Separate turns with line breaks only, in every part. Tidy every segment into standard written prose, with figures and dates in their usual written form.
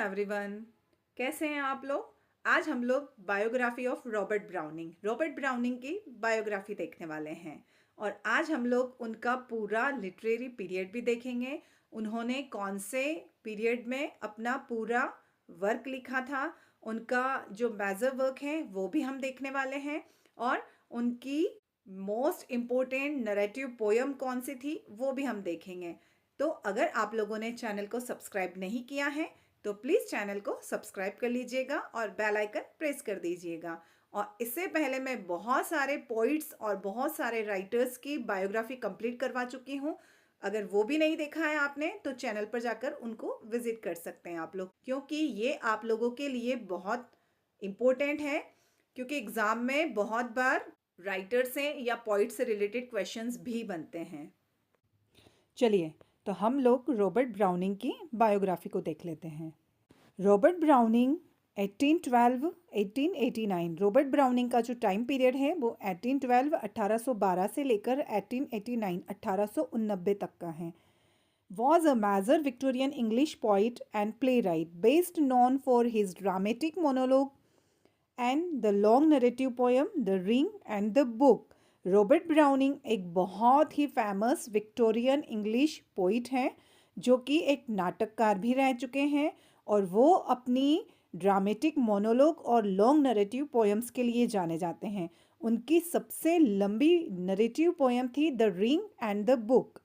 Everyone, कैसे हैं आप लोग। आज हम लोग बायोग्राफी ऑफ रॉबर्ट ब्राउनिंग की बायोग्राफी देखने वाले हैं। और आज हम लोग उनका पूरा लिटरेरी पीरियड भी देखेंगे। उन्होंने कौन से पीरियड में अपना पूरा वर्क लिखा था, उनका जो मेजर वर्क है वो भी हम देखने वाले हैं। और उनकी मोस्ट इम्पोर्टेंट नरेटिव पोयम कौन सी थी वो भी हम देखेंगे। तो अगर आप लोगों ने चैनल को सब्सक्राइब नहीं किया है तो प्लीज़ चैनल को सब्सक्राइब कर लीजिएगा और बेल आइकन प्रेस कर दीजिएगा। और इससे पहले मैं बहुत सारे पोइट्स और बहुत सारे राइटर्स की बायोग्राफी कंप्लीट करवा चुकी हूँ। अगर वो भी नहीं देखा है आपने तो चैनल पर जाकर उनको विजिट कर सकते हैं आप लोग, क्योंकि ये आप लोगों के लिए बहुत इम्पोर्टेंट है। क्योंकि एग्ज़ाम में बहुत बार राइटर से या पोइट से रिलेटेड क्वेश्चंस भी बनते हैं। चलिए, तो हम लोग रॉबर्ट ब्राउनिंग की बायोग्राफी को देख लेते हैं। Robert browning 1812-1889। रॉबर्ट ब्राउनिंग का जो टाइम पीरियड है वो 1812 से लेकर 1889 1889 तक का है। Was a major Victorian English poet and playwright, best known for his dramatic monologue and the long narrative poem The Ring and the Book। Robert browning एक बहुत ही फेमस विक्टोरियन इंग्लिश पोइट हैं, जो कि एक नाटककार भी रह चुके हैं। और वो अपनी ड्रामेटिक मोनोलॉग और लॉन्ग नरेटिव पोएम्स के लिए जाने जाते हैं। उनकी सबसे लंबी नरेटिव पोएम थी the ring and the book.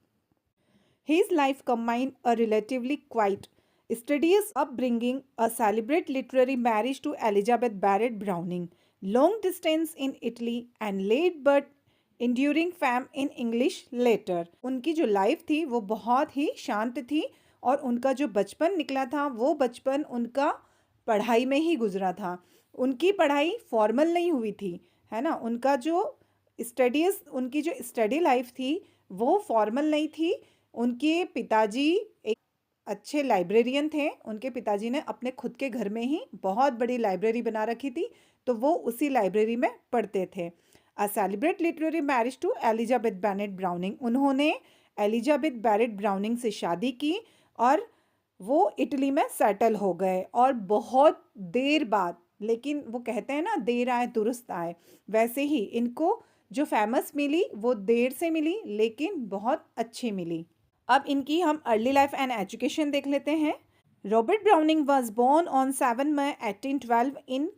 His life combined a relatively quiet, studious upbringing, a celebrated literary marriage to Elizabeth Barrett Browning, long distance in Italy, and late but enduring fame in English later। उनकी जो life थी वो बहुत ही शांत थी और उनका जो बचपन निकला था वो बचपन उनका पढ़ाई में ही गुजरा था। उनकी पढ़ाई फॉर्मल नहीं हुई थी, है ना। उनका जो उनकी जो स्टडी लाइफ थी वो फॉर्मल नहीं थी। उनके पिताजी एक अच्छे लाइब्रेरियन थे। उनके पिताजी ने अपने खुद के घर में ही बहुत बड़ी लाइब्रेरी बना रखी थी, तो वो उसी लाइब्रेरी में पढ़ते थे। A celebrate literary marriage to Elizabeth Barrett Browning. उन्होंने एलिजाबेथ बैरेट ब्राउनिंग से शादी की और वो इटली में सेटल हो गए। और बहुत देर बाद, लेकिन वो कहते हैं ना देर आए दुरुस्त आए, वैसे ही इनको जो फेमस मिली वो देर से मिली लेकिन बहुत अच्छी मिली। अब इनकी हम अर्ली लाइफ एंड एजुकेशन देख लेते हैं। Robert Browning was born on 7 May 1812 in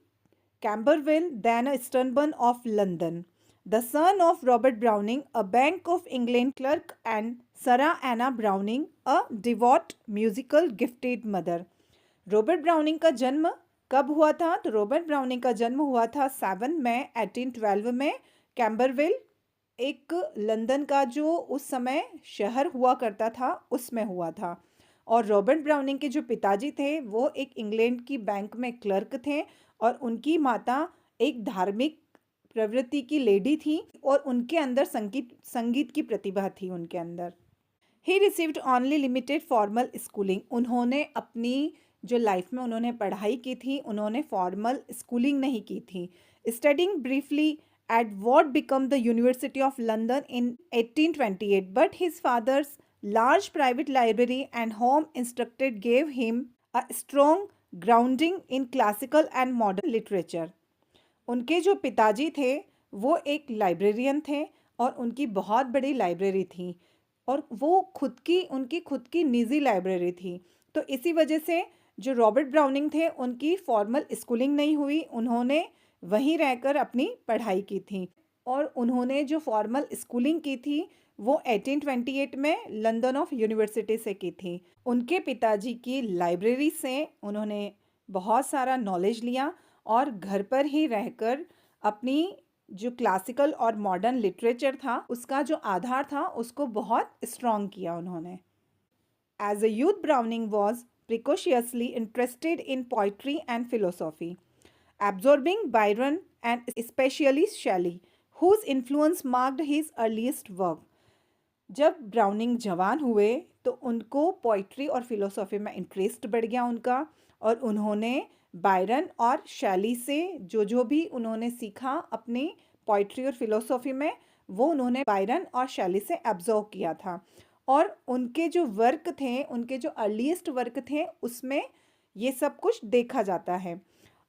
Camberwell, then a Eastbourne of London, the son of Robert Browning, a Bank of England clerk, and Sarah Anna Browning, a devout musical gifted mother। Robert browning का जन्म कब हुआ था? तो Robert browning का जन्म हुआ था 7 मई 1812 में कैम्बरविल, एक लंदन का जो उस समय शहर हुआ करता था उसमें हुआ था। और रॉबर्ट ब्राउनिंग के जो पिताजी थे वो एक इंग्लैंड की बैंक में क्लर्क थे और उनकी माता एक धार्मिक प्रवृत्ति की लेडी थी और उनके अंदर संगीत की प्रतिभा थी उनके अंदर। He received only limited formal schooling. उन्होंने अपनी जो लाइफ में उन्होंने पढ़ाई की थी, उन्होंने फॉर्मल स्कूलिंग नहीं की थी। Studying briefly at what became the University of London in 1828, but his father's large private library and home instructed gave him a strong grounding in classical and modern literature। उनके जो पिताजी थे वो एक librarian थे और उनकी बहुत बड़ी लाइब्रेरी थी और वो उनकी खुद की निजी लाइब्रेरी थी। तो इसी वजह से जो रॉबर्ट ब्राउनिंग थे उनकी फॉर्मल स्कूलिंग नहीं हुई, उन्होंने वहीं रहकर अपनी पढ़ाई की थी। और उन्होंने जो फॉर्मल स्कूलिंग की थी वो 1828 में लंदन ऑफ यूनिवर्सिटी से की थी। उनके पिताजी की लाइब्रेरी से उन्होंने बहुत सारा नॉलेज लिया और घर पर ही रहकर अपनी जो क्लासिकल और मॉडर्न लिटरेचर था उसका जो आधार था उसको बहुत स्ट्रॉन्ग किया उन्होंने। As a youth Browning was precociously interested in poetry and philosophy, absorbing Byron and especially Shelley, whose influence marked his earliest work। जब ब्राउनिंग जवान हुए तो उनको पोइट्री और फिलोसॉफी में इंटरेस्ट बढ़ गया उनका, और उन्होंने बायरन और शैली से जो भी उन्होंने सीखा अपनी पोइट्री और फिलोसॉफी में वो उन्होंने बायरन और शैली से एब्जॉर्व किया था। और उनके जो वर्क थे, उनके जो अर्लीस्ट वर्क थे उसमें ये सब कुछ देखा जाता है।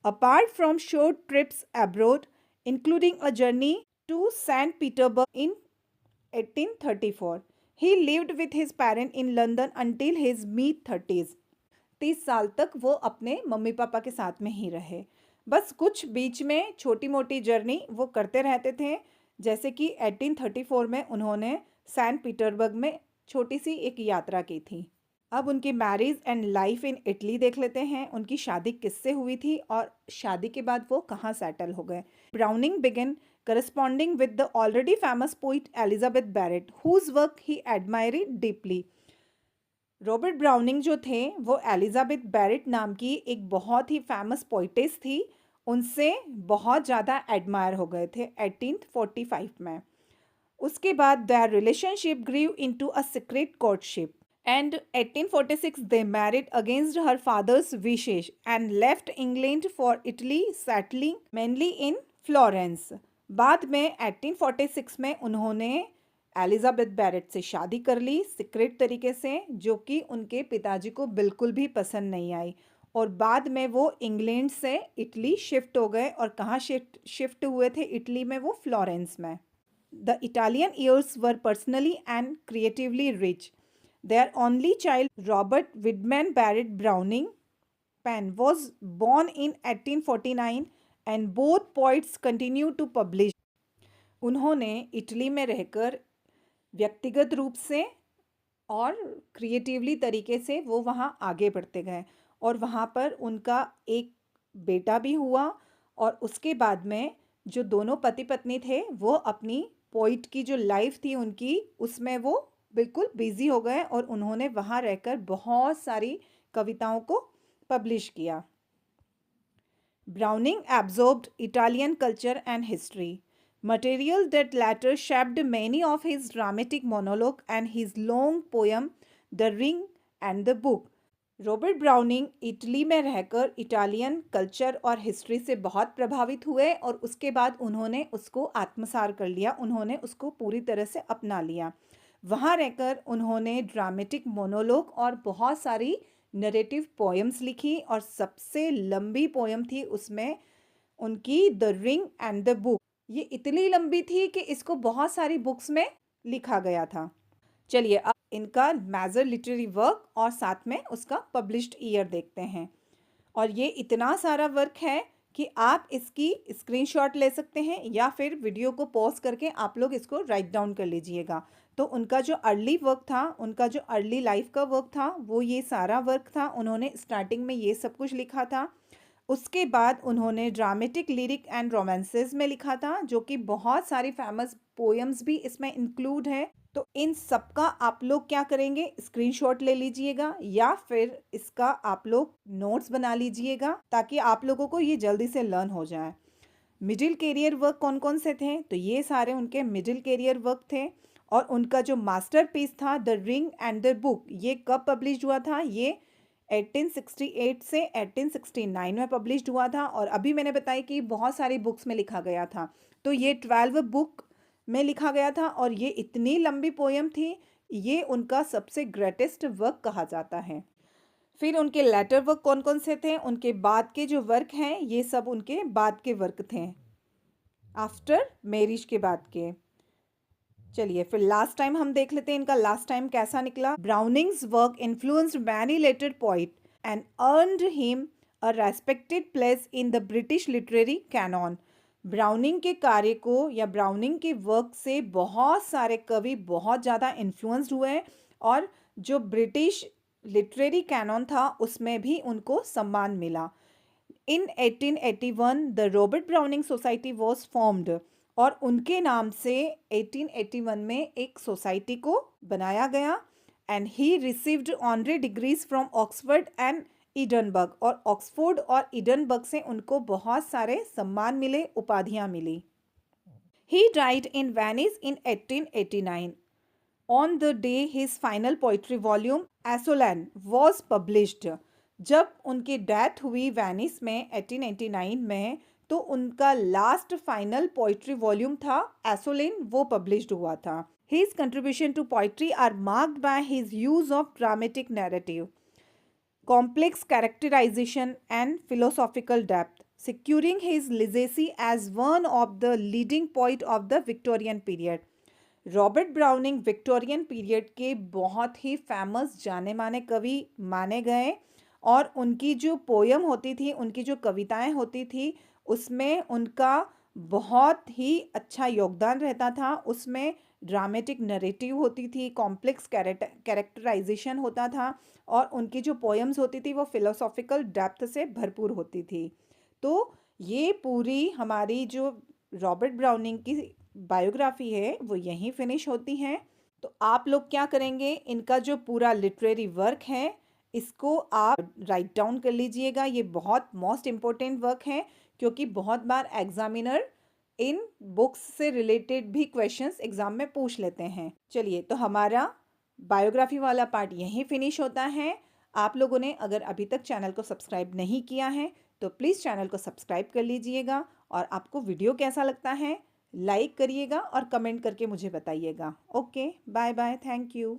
Apart from short trips abroad including a journey to saint Petersburg in 1834, he lived with his parents in London until his mid-30s. 30 साल तक वो अपने मम्मी पापा के साथ में ही रहे। बस कुछ बीच में छोटी मोटी जर्नी वो करते रहते थे, जैसे कि 1834 में उन्होंने सैंट पीटर्सबर्ग में छोटी सी एक यात्रा की थी। अब उनकी marriage and life in Italy देख लेते हैं। उनकी शादी किससे हुई थी और शादी के बाद वो कहाँ सेटल हो गए। Browning began corresponding with the already famous poet Elizabeth Barrett, whose work he admired deeply. Robert browning जो थे वो एलिजाबेथ बैरेट नाम की एक बहुत ही फेमस पोइटेस थी, उनसे बहुत ज़्यादा एडमायर हो गए थे 1845 में। उसके बाद their relationship grew into a secret courtship and 1846 they married against her father's wishes and left England for Italy, settling mainly in Florence. बाद में 1846 में उन्होंने एलिजाबेथ बैरेट से शादी कर ली सीक्रेट तरीके से, जो कि उनके पिताजी को बिल्कुल भी पसंद नहीं आई, और बाद में वो इंग्लैंड से इटली शिफ्ट हो गए। और कहाँ शिफ्ट हुए थे इटली में? वो फ्लोरेंस में। The Italian years were personally and creatively rich. Their only child Robert Wiedeman Barrett Browning Pen was born in 1849 and both poets continue to publish. उन्होंने इटली में रहकर व्यक्तिगत रूप से और क्रिएटिवली तरीके से वो वहाँ आगे बढ़ते गए, और वहाँ पर उनका एक बेटा भी हुआ। और उसके बाद में जो दोनों पति पत्नी थे वो अपनी पोइट की जो लाइफ थी उनकी, उसमें वो बिल्कुल बिजी हो गए, और उन्होंने वहाँ रहकर बहुत सारी कविताओं को पब्लिश किया। Browning absorbed Italian culture and history, material that later shaped many of his dramatic monologue and his long poem The Ring and the Book. Robert browning Italy में रहकर इटालियन कल्चर और हिस्ट्री से बहुत प्रभावित हुए, और उसके बाद उन्होंने उसको आत्मसात कर लिया, उन्होंने उसको पूरी तरह से अपना लिया। वहाँ रहकर उन्होंने ड्रामेटिक मोनोलॉग और बहुत सारी नरेटिव पोएम्स लिखी, और सबसे लंबी पोएम थी उसमें उनकी the ring and the book. ये इतनी लंबी थी कि इसको बहुत सारी बुक्स में लिखा गया था। चलिए अब इनका मेजर लिटरेरी वर्क और साथ में उसका पब्लिश्ड ईयर देखते हैं। और ये इतना सारा वर्क है कि आप इसकी स्क्रीनशॉट ले सकते हैं, या फिर वीडियो को पॉज करके आप लोग इसको राइट डाउन कर लीजिएगा। तो उनका जो अर्ली वर्क था, उनका जो अर्ली लाइफ का वर्क था, वो ये सारा वर्क था। उन्होंने स्टार्टिंग में ये सब कुछ लिखा था। उसके बाद उन्होंने ड्रामेटिक लिरिक एंड रोमांसेस में लिखा था, जो कि बहुत सारी फेमस पोएम्स भी इसमें इंक्लूड है। तो इन सब का आप लोग क्या करेंगे, स्क्रीनशॉट ले लीजिएगा, या फिर इसका आप लोग नोट्स बना लीजिएगा, ताकि आप लोगों को ये जल्दी से लर्न हो जाए। मिडिल कैरियर वर्क कौन कौन से थे? तो ये सारे उनके मिडिल कैरियर वर्क थे। और उनका जो मास्टरपीस था the ring and the book, ये कब पब्लिश हुआ था? ये 1868 से 1869 में पब्लिश हुआ था। और अभी मैंने बताया कि बहुत सारी बुक्स में लिखा गया था, तो ये 12 बुक में लिखा गया था, और ये इतनी लंबी पोएम थी, ये उनका सबसे ग्रेटेस्ट वर्क कहा जाता है। फिर उनके लेटर वर्क कौन कौन से थे? उनके बाद के जो वर्क हैं ये सब उनके बाद के वर्क थे, आफ्टर मैरिज के बाद के। चलिए फिर लास्ट टाइम हम देख लेते हैं इनका लास्ट टाइम कैसा निकला। Browning's work influenced many later poet and earned him a respected place in the British literary canon. Browning के कार्य को या ब्राउनिंग के वर्क से बहुत सारे कवि बहुत ज़्यादा इन्फ्लुएंस्ड हुए, और जो ब्रिटिश लिटरेरी कैनॉन था उसमें भी उनको सम्मान मिला। इन 1881 the Robert browning society was formed, और उनके नाम से 1881 में एक सोसाइटी को बनाया गया। And he received honorary degrees from Oxford and Edinburgh, और ऑक्सफोर्ड और ईडनबर्ग से उनको बहुत सारे सम्मान मिले, उपाधियां मिली। He died in Venice in 1889 on the day his final poetry volume Asolando was published. जब उनकी डेथ हुई वेनिस में 1889 में, तो उनका लास्ट फाइनल पोइट्री वॉल्यूम था एसोलिन, वो पब्लिश्ड हुआ था। His contribution to poetry are marked by his use of dramatic narrative. complex characterization and philosophical depth, securing his legacy as one of the leading poet of the Victorian period. Robert browning Victorian period के बहुत ही famous जाने माने कवि माने गए और उनकी जो पोयम होती थी, उनकी जो कविताएं होती थी, उसमें उनका बहुत ही अच्छा योगदान रहता था। उसमें ड्रामेटिक नरेटिव होती थी, कॉम्प्लेक्स कैरेक्टराइजेशन होता था और उनकी जो पोएम्स होती थी वो फिलोसॉफिकल डेप्थ से भरपूर होती थी। तो ये पूरी हमारी जो रॉबर्ट ब्राउनिंग की बायोग्राफी है वो यहीं फिनिश होती है। तो आप लोग क्या करेंगे, इनका जो पूरा लिटरेरी वर्क है इसको आप राइट डाउन कर लीजिएगा। ये बहुत मोस्ट इम्पोर्टेंट वर्क है क्योंकि बहुत बार एग्जामिनर इन बुक्स से रिलेटेड भी क्वेश्चंस एग्जाम में पूछ लेते हैं। चलिए, तो हमारा बायोग्राफी वाला पार्ट यहीं फिनिश होता है। आप लोगों ने अगर अभी तक चैनल को सब्सक्राइब नहीं किया है तो प्लीज़ चैनल को सब्सक्राइब कर लीजिएगा और आपको वीडियो कैसा लगता है लाइक करिएगा और कमेंट करके मुझे बताइएगा। Okay, bye bye, thank you.